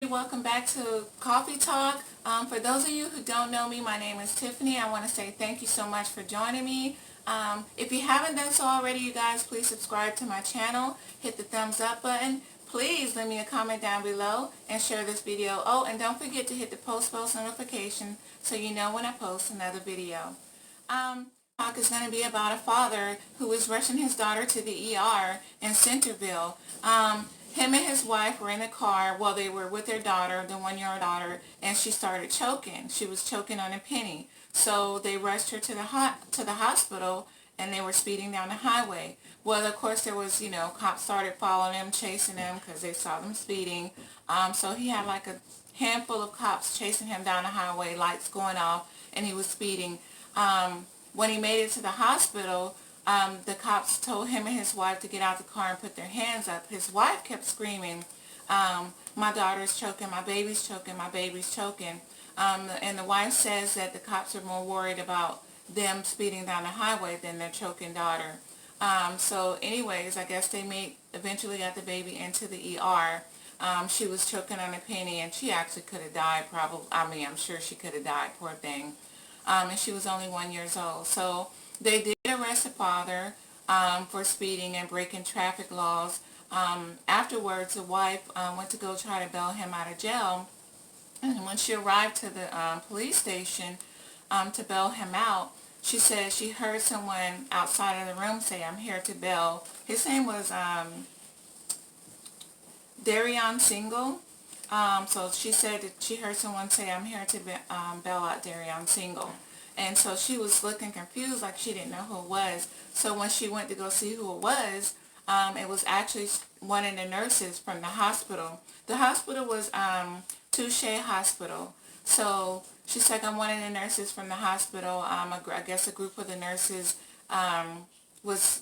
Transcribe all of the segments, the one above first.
Welcome back to Coffee Talk. For those of you who don't know me, my name is Tiffany. I want to say thank you so much for joining me. If you haven't done so already, you guys, please subscribe to my channel. Hit the thumbs up button. Please leave me a comment down below and share this video. Oh, and don't forget to hit the post notification so you know when I post another video. Talk is going to be about a father who was rushing his daughter to the ER in Centerville. Him and his wife were in the car while they were with their daughter, the 1-year-old daughter, and she started choking. She was choking on a penny. So they rushed her to the hospital, and they were speeding down the highway. Well, of course, there was, cops started following them, chasing them because they saw them speeding. So he had like a handful of cops chasing him down the highway, lights going off, and he was speeding. When he made it to the hospital, the cops told him and his wife to get out the car and put their hands up. His wife kept screaming, my daughter's choking, my baby's choking, my baby's choking. And the wife says that the cops are more worried about them speeding down the highway than their choking daughter. So anyways, I guess they eventually got the baby into the ER. She was choking on a penny, and she actually could have died probably. I'm sure she could have died, poor thing. And she was only 1 year old. So they did arrest the father for speeding and breaking traffic laws. Afterwards, the wife went to go try to bail him out of jail. And when she arrived to the police station to bail him out, she said she heard someone outside of the room say, "I'm here to bail." His name was Darion Single. So she said that she heard someone say, "I'm here to bail out Darion Single." And so she was looking confused, like she didn't know who it was. So when she went to go see who it was actually one of the nurses from the hospital. The hospital was Touche Hospital. So she's like, "I'm one of the nurses from the hospital." I guess a group of the nurses was,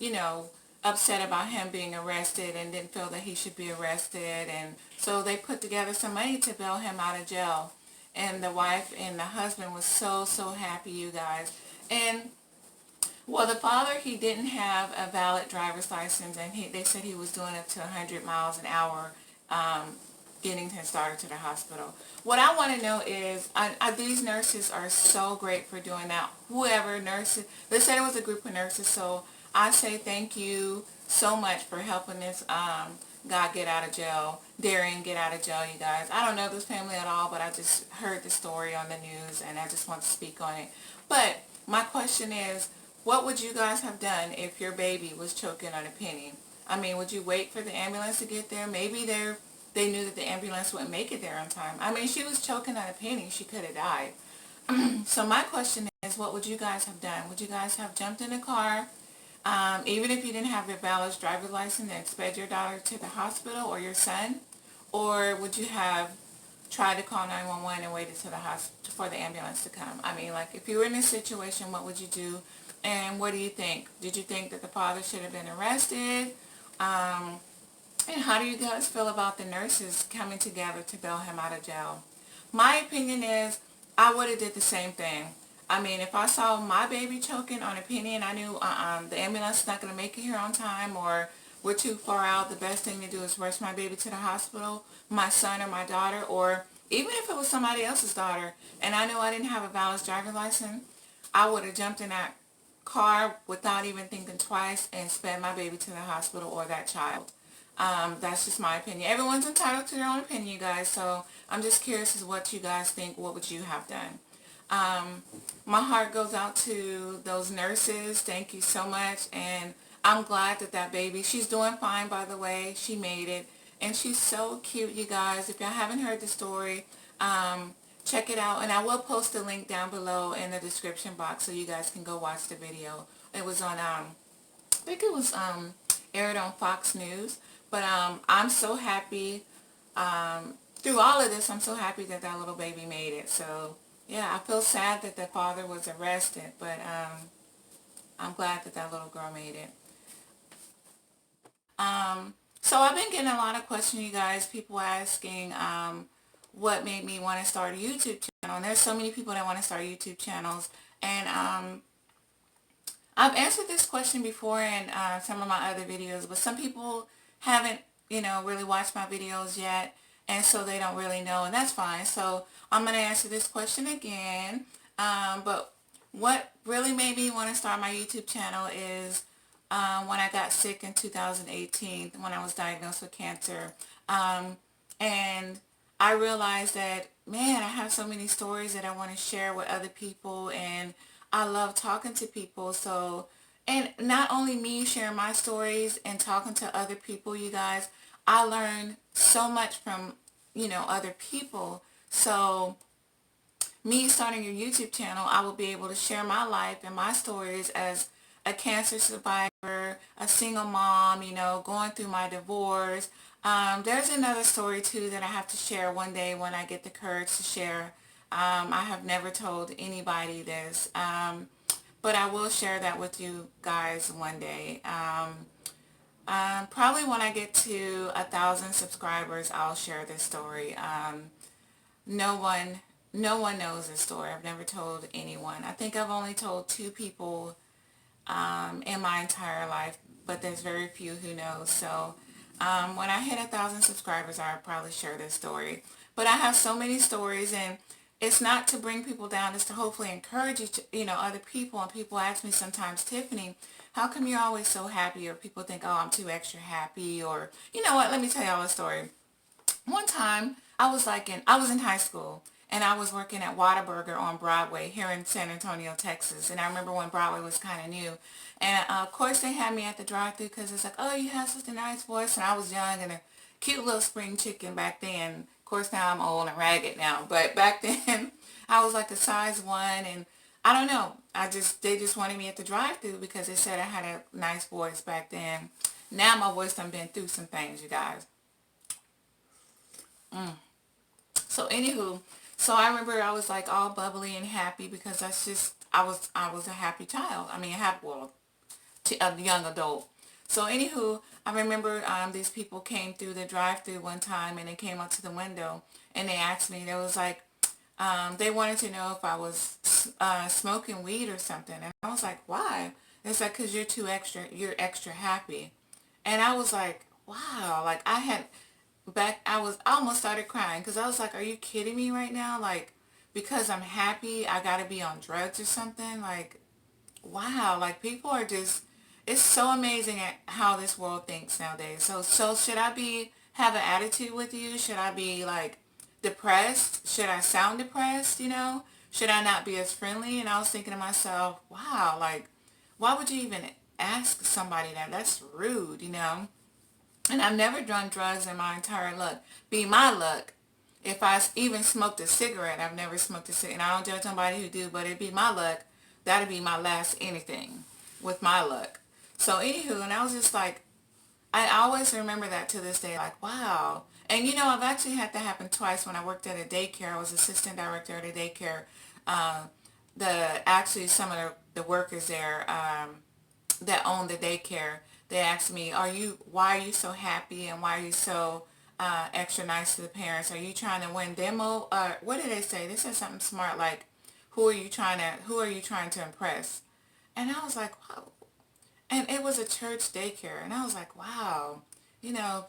upset about him being arrested and didn't feel that he should be arrested. And so they put together some money to bail him out of jail. And the wife and the husband was so happy, you guys. And well, the father, he didn't have a valid driver's license, and they said he was doing up to 100 miles an hour getting his daughter to the hospital. What I want to know is, these nurses are so great for doing that. Whoever nurses, they said it was a group of nurses, so I say thank you so much for helping this guy get out of jail, Darian get out of jail, you guys. I don't know this family at all, but I just heard the story on the news, and I just want to speak on it. But my question is, what would you guys have done if your baby was choking on a penny? I mean, would you wait for the ambulance to get there? Maybe they knew that the ambulance wouldn't make it there on time. I mean, she was choking on a penny. She could have died. So my question is, what would you guys have done? Would you guys have jumped in the car, even if you didn't have a valid driver's license, and sped your daughter to the hospital or your son? Or would you have tried to call 911 and waited to the hospital for the ambulance to come? I mean, like, if you were in this situation, what would you do? And what do you think? Did you think that the father should have been arrested? And how do you guys feel about the nurses coming together to bail him out of jail? My opinion is, I would have did the same thing. I mean, if I saw my baby choking on a penny and I knew the ambulance is not going to make it here on time, or we're too far out, the best thing to do is rush my baby to the hospital, my son or my daughter, or even if it was somebody else's daughter, and I know I didn't have a valid driver's license, I would have jumped in that car without even thinking twice and sped my baby to the hospital or that child. That's just my opinion. Everyone's entitled to their own opinion, you guys, so I'm just curious as to what you guys think. What would you have done? My heart goes out to those nurses. Thank you so much, and I'm glad that baby, she's doing fine, by the way. She made it, and she's so cute, you guys. If y'all haven't heard the story, check it out, and I will post a link down below in the description box so you guys can go watch the video. It was on, I think it was aired on Fox News, but I'm so happy. Through all of this, I'm so happy that little baby made it. So yeah, I feel sad that the father was arrested, but I'm glad that little girl made it. So I've been getting a lot of questions, you guys, people asking what made me want to start a YouTube channel. And there's so many people that want to start YouTube channels. And I've answered this question before in some of my other videos, but some people haven't, really watched my videos yet, and so they don't really know, and that's fine. So I'm going to answer this question again. But what really made me want to start my YouTube channel is when I got sick in 2018, when I was diagnosed with cancer. And I realized that, man, I have so many stories that I want to share with other people, and I love talking to people. So, and not only me sharing my stories and talking to other people, you guys, I learned so much from, other people. So me starting a YouTube channel, I will be able to share my life and my stories as a cancer survivor, a single mom, going through my divorce. There's another story too that I have to share one day when I get the courage to share. I have never told anybody this, but I will share that with you guys one day. Probably when I get to 1,000 subscribers, I'll share this story. No one, no one knows this story. I've never told anyone. I think I've only told 2 people in my entire life, but there's very few who know. So when I hit 1,000 subscribers, I'll probably share this story. But I have so many stories, and it's not to bring people down. It's to hopefully encourage you to, other people. And people ask me sometimes, Tiffany, how come you're always so happy? Or people think, oh, I'm too extra happy. Or, you know what, let me tell y'all a story. One time, I was in high school, and I was working at Whataburger on Broadway here in San Antonio, Texas. And I remember when Broadway was kind of new. And of course, they had me at the drive-thru because it's like, oh, you have such a nice voice. And I was young and a cute little spring chicken back then. Of course, now I'm old and ragged now. But back then, I was like a size 1. And I don't know. They just wanted me at the drive-thru because they said I had a nice voice back then. Now my voice done been through some things, you guys. So anywho, so I remember I was like all bubbly and happy because I was a happy child. I mean, a young adult. So anywho, I remember these people came through the drive-thru one time, and they came up to the window and they asked me. They was like, they wanted to know if I was smoking weed or something, and I was like, why? It's like, cause you're extra happy, and I was like, wow, like I almost started crying because I was like, are you kidding me right now? Like, because I'm happy, I gotta be on drugs or something? Like, wow, like people are just, it's so amazing at how this world thinks nowadays. So should I have an attitude with you? Should I be like depressed? Should I sound depressed, Should I not be as friendly? And I was thinking to myself, wow, like, why would you even ask somebody that? That's rude. And I've never done drugs in my entire luck. Be my luck. If I even smoked a cigarette, I've never smoked a cigarette. And I don't judge somebody who do, but it'd be my luck. That'd be my last anything with my luck. So anywho, and I was just like, I always remember that to this day, like, wow. And I've actually had that happen twice when I worked at a daycare. I was assistant director at a daycare. Uh, actually some of the workers there, that owned the daycare, they asked me, why are you so happy, and why are you so extra nice to the parents? Are you trying to win demo? What did they say? They said something smart like, who are you trying to impress? And I was like, wow. And it was a church daycare, and I was like, wow.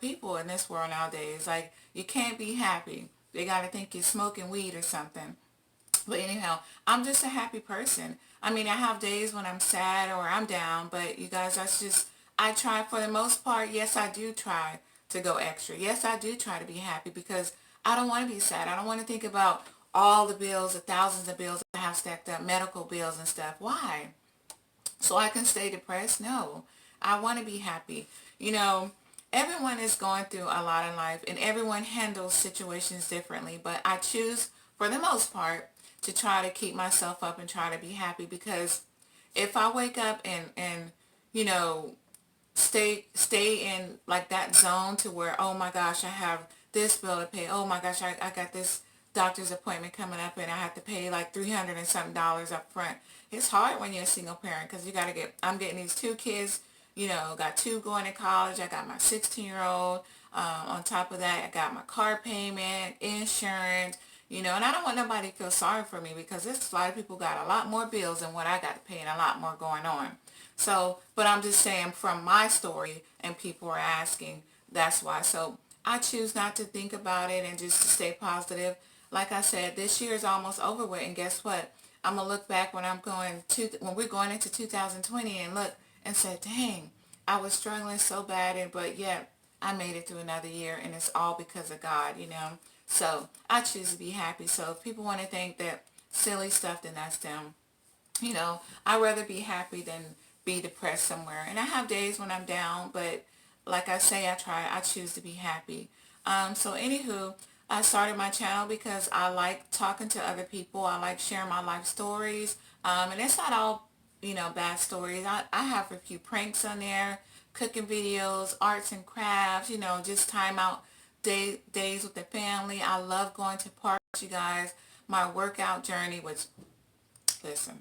People in this world nowadays, like, you can't be happy. They got to think you're smoking weed or something. But anyhow, I'm just a happy person. I mean, I have days when I'm sad or I'm down, but you guys, I try for the most part. Yes, I do try to go extra. Yes, I do try to be happy because I don't want to be sad. I don't want to think about all the bills, the thousands of bills I have stacked up, medical bills and stuff. Why? So I can stay depressed? No. I want to be happy. Everyone is going through a lot in life, and everyone handles situations differently, but I choose, for the most part, to try to keep myself up and try to be happy, because if I wake up and you know stay in like that zone to where, oh my gosh, I have this bill to pay, oh my gosh, I got this doctor's appointment coming up and I have to pay like $300 and something up front. It's hard when you're a single parent because I'm getting these 2 kids got two going to college. I got my 16-year-old. On top of that, I got my car payment, insurance, and I don't want nobody to feel sorry for me because there's a lot of people got a lot more bills than what I got to pay and a lot more going on. So, but I'm just saying from my story and people are asking, that's why. So I choose not to think about it and just to stay positive. Like I said, this year is almost over with, and guess what? I'm gonna look back when we're going into 2020 and look and say, dang, I was struggling so bad, but yet I made it through another year, and it's all because of God. So I choose to be happy. So if people want to think that silly stuff, then that's them. I'd rather be happy than be depressed somewhere. And I have days when I'm down, but like I say, I choose to be happy. So anywho, I started my channel because I like talking to other people. I like sharing my life stories. And it's not all, bad stories. I have a few pranks on there, cooking videos, arts and crafts, just time out days with the family. I love going to parks, you guys. My workout journey was, listen,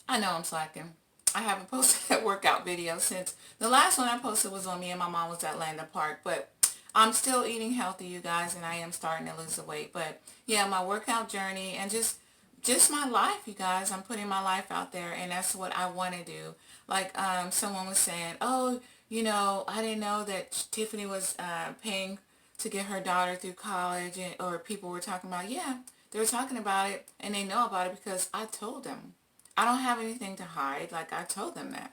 I know I'm slacking. I haven't posted a workout video since the last one I posted was on me and my mom was at Landa Park, but I'm still eating healthy, you guys, and I am starting to lose the weight. But yeah, my workout journey and just my life, you guys. I'm putting my life out there, and that's what I want to do. Like someone was saying, oh, I didn't know that Tiffany was paying to get her daughter through college, or people were talking about, yeah, they were talking about it, and they know about it because I told them. I don't have anything to hide. Like, I told them that.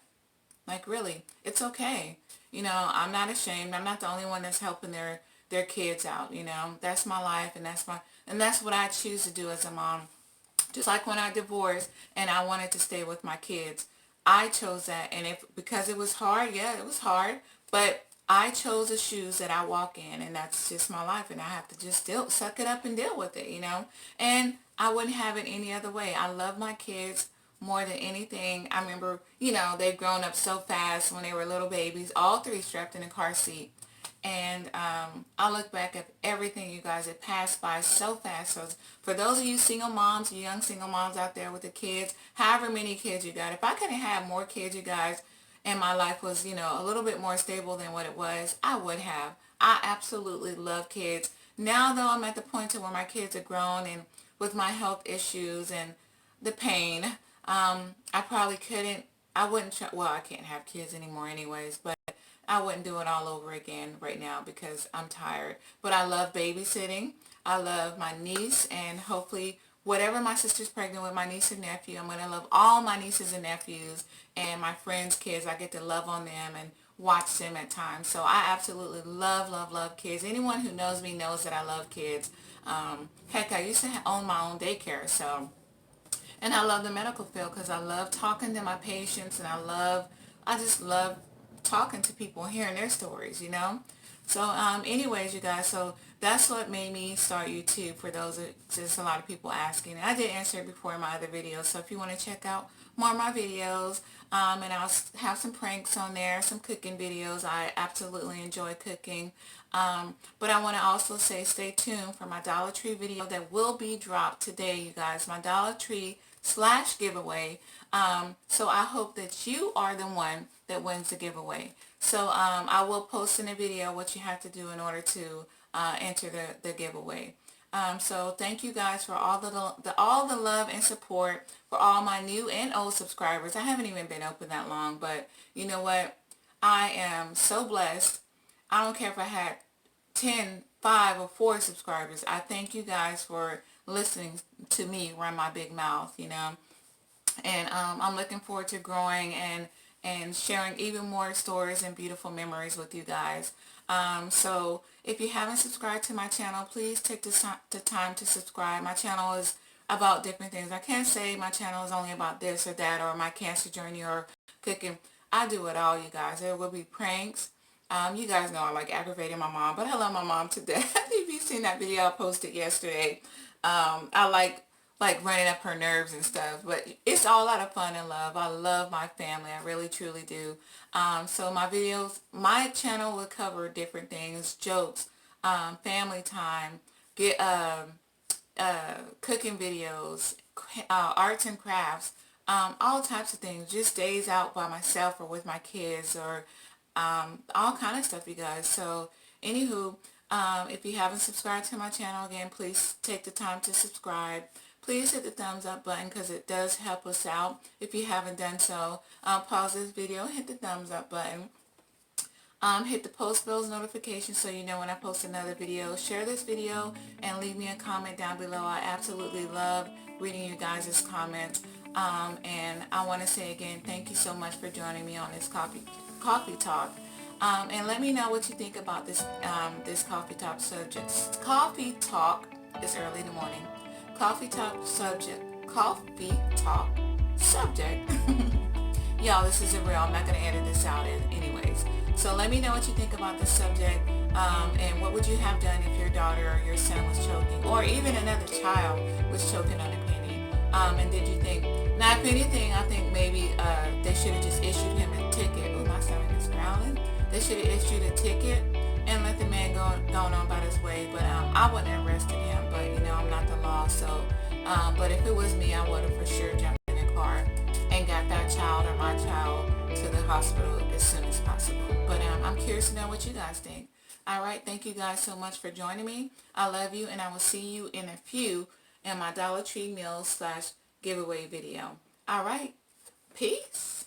Like, really, it's okay. I'm not ashamed. I'm not the only one that's helping their kids out. That's my life, and that's what I choose to do as a mom. Just like when I divorced and I wanted to stay with my kids, I chose that. And because it was hard, yeah, it was hard, but I chose the shoes that I walk in, and that's just my life, and I have to just suck it up and deal with it. And I wouldn't have it any other way. I love my kids more than anything. I remember, they've grown up so fast when they were little babies, all three strapped in a car seat. And I look back at everything, you guys. It passed by so fast. So for those of you single moms, young single moms out there with the kids, however many kids you got, if I could have had more kids, you guys, and my life was, a little bit more stable than what it was, I would have. I absolutely love kids. Now, though, I'm at the point to where my kids are grown, and with my health issues and the pain, I probably couldn't, I wouldn't try, well, I can't have kids anymore anyways, but I wouldn't do it all over again right now because I'm tired. But I love babysitting. I love my niece, and hopefully whatever my sister's pregnant with, my niece and nephew, I'm going to love all my nieces and nephews and my friends' kids. I get to love on them and watch them at times. So I absolutely love, love, love kids. Anyone who knows me knows that I love kids. Heck, I used to own my own daycare, so, and I love the medical field because I love talking to my patients, and I just love talking to people, hearing their stories. So anyways, you guys, so that's what made me start YouTube, for those, just a lot of people asking. And I did answer it before in my other videos, so if you want to check out more of my videos, and I'll have some pranks on there, some cooking videos. I absolutely enjoy cooking. But I want to also say stay tuned for my Dollar Tree video that will be dropped today, you guys. My Dollar Tree / giveaway. So I hope that you are the one that wins the giveaway. So I will post in a video what you have to do in order to enter the giveaway. So thank you guys for all the love and support, for all my new and old subscribers. I haven't even been open that long, but you know what? I am so blessed. I don't care if I had 10, 5, or 4 subscribers. I thank you guys for listening to me run my big mouth. And I'm looking forward to growing and sharing even more stories and beautiful memories with you guys. So if you haven't subscribed to my channel, please take the time to subscribe. My channel is about different things. I can't say my channel is only about this or that, or my cancer journey, or cooking. I do it all, you guys. There will be pranks. You guys know I like aggravating my mom, but I love my mom to death. If you've seen that video I posted yesterday, I like running up her nerves and stuff, but it's all out of fun and love. I love my family. I really truly do. So my channel will cover different things: jokes, family time, cooking videos, arts and crafts, all types of things, just days out by myself or with my kids, or all kind of stuff, you guys. So anywho, if you haven't subscribed to my channel, again, please take the time to subscribe. Please hit the thumbs up button because it does help us out. If you haven't done so, pause this video, hit the thumbs up button. Hit the post bells notification so you know when I post another video. Share this video and leave me a comment down below. I absolutely love reading you guys' comments. And I want to say again, thank you so much for joining me on this coffee talk. And let me know what you think about this this coffee talk subject. Coffee talk is early in the morning. Coffee talk subject. Coffee talk subject. Y'all, this isn't real. I'm not going to edit this out anyways. So let me know what you think about this subject, and what would you have done if your daughter or your son was choking, or even another child was choking on a penny. And did you think, now if anything, I think maybe they should have just issued him a ticket. Oh, my stomach is growling. They should have issued a ticket and let the man go on about his way. But I wouldn't have arrested him, but you know, I'm not the law. So, but if it was me, I would have for sure jumped in the car and got that child or my child to the hospital as soon as possible. But I'm curious to know what you guys think. All right, thank you guys so much for joining me. I love you, and I will see you in a few in my Dollar Tree Meals / giveaway video. All right, peace.